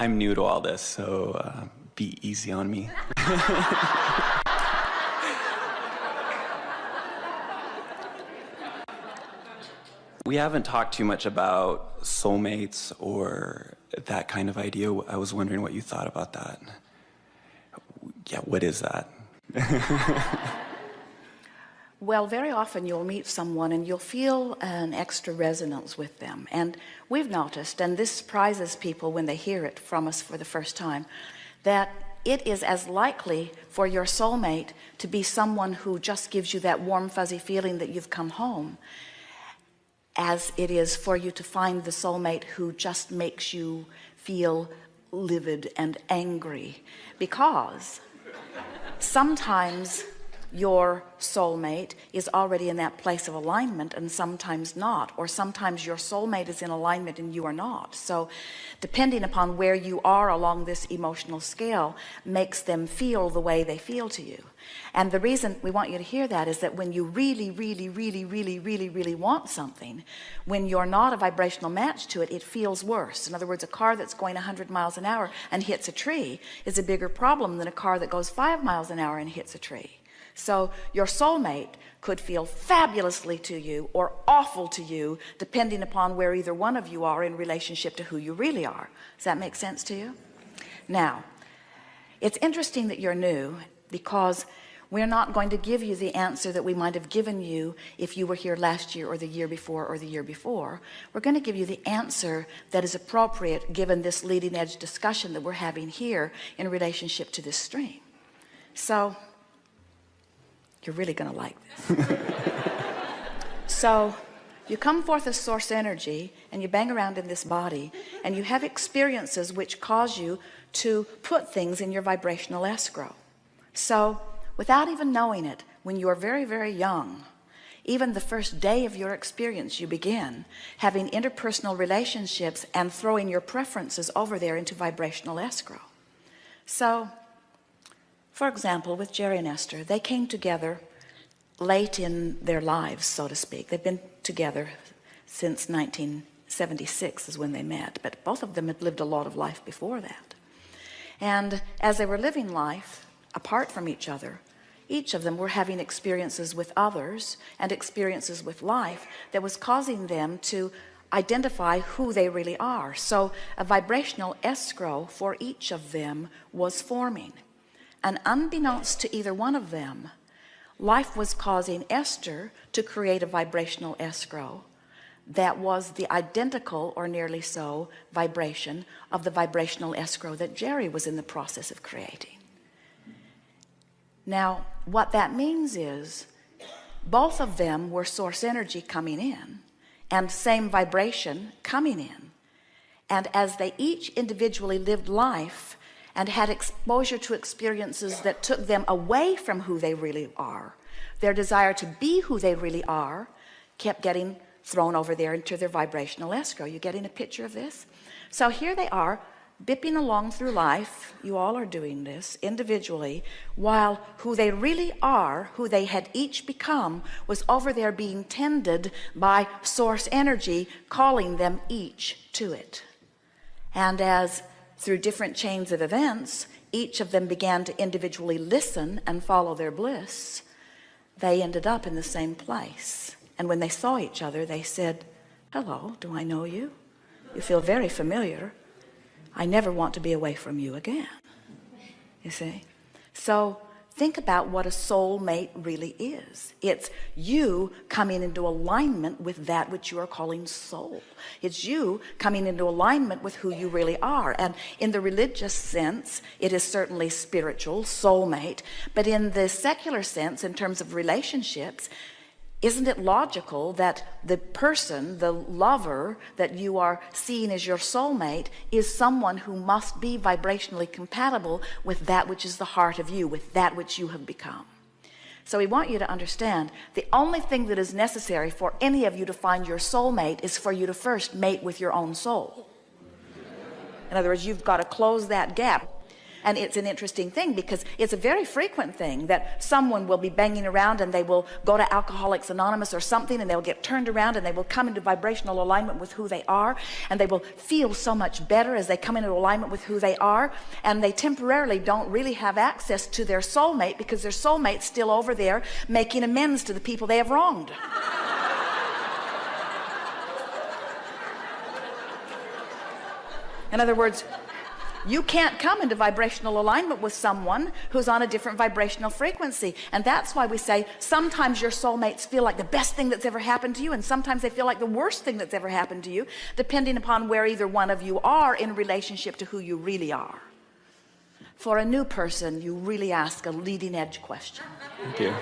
I'm new to all this, so be easy on me. We haven't talked too much about soulmates or that kind of idea. I was wondering what you thought about that. Yeah, what is that? Well, very often you'll meet someone and you'll feel an extra resonance with them. And we've noticed, and this surprises people when they hear it from us for the first time, that it is as likely for your soulmate to be someone who just gives you that warm, fuzzy feeling that you've come home, as it is for you to find the soulmate who just makes you feel livid and angry. Because sometimes your soulmate is already in that place of alignment and sometimes not, or sometimes your soulmate is in alignment and you are not. So depending upon where you are along this emotional scale makes them feel the way they feel to you. And the reason we want you to hear that is that when you really want something, when you're not a vibrational match to it, it feels worse. In other words, a car that's going 100 miles an hour and hits a tree is a bigger problem than a car that goes 5 miles an hour and hits a tree. So your soulmate could feel fabulously to you or awful to you, depending upon where either one of you are in relationship to who you really are. Does that make sense to you? Now, it's interesting that you're new, because we're not going to give you the answer that we might have given you if you were here last year or the year before or the year before. We're going to give you the answer that is appropriate given this leading edge discussion that we're having here in relationship to this stream. So you're really going to like this. So you come forth as source energy and you bang around in this body and you have experiences which cause you to put things in your vibrational escrow. So without even knowing it, when you are very young, even the first day of your experience, you begin having interpersonal relationships and throwing your preferences over there into vibrational escrow. So for example, with Jerry and Esther, they came together late in their lives, so to speak. They've been together since 1976 is when they met, but both of them had lived a lot of life before that. And as they were living life apart from each other, each of them were having experiences with others and experiences with life that was causing them to identify who they really are. So a vibrational escrow for each of them was forming. And unbeknownst to either one of them, life was causing Esther to create a vibrational escrow that was the identical or nearly so vibration of the vibrational escrow that Jerry was in the process of creating. Now, what that means is both of them were source energy coming in and same vibration coming in. And as they each individually lived life and had exposure to experiences that took them away from who they really are, their desire to be who they really are kept getting thrown over there into their vibrational escrow. You getting a picture of this? So here they are, bipping along through life. You all are doing this individually, while who they really are, who they had each become, was over there being tended by source energy, calling them each to it. And as through different chains of events, each of them began to individually listen and follow their bliss, they ended up in the same place. And when they saw each other, they said, "Hello, do I know you? You feel very familiar. I never want to be away from you again." You see? So think about what a soulmate really is. It's you coming into alignment with that which you are calling soul. It's you coming into alignment with who you really are. And in the religious sense, it is certainly spiritual, soulmate. But in the secular sense, in terms of relationships, isn't it logical that the person, the lover that you are seeing as your soulmate, is someone who must be vibrationally compatible with that which is the heart of you, with that which you have become? So we want you to understand the only thing that is necessary for any of you to find your soulmate is for you to first mate with your own soul. In other words, you've got to close that gap. And it's an interesting thing because it's a very frequent thing that someone will be banging around and they will go to Alcoholics Anonymous or something, and they'll get turned around and they will come into vibrational alignment with who they are, and they will feel so much better as they come into alignment with who they are, and they temporarily don't really have access to their soulmate because their soulmate's still over there making amends to the people they have wronged. In other words, you can't come into vibrational alignment with someone who's on a different vibrational frequency. And that's why we say sometimes your soulmates feel like the best thing that's ever happened to you, and sometimes they feel like the worst thing that's ever happened to you, depending upon where either one of you are in relationship to who you really are. For a new person, you really ask a leading edge question. Thank you.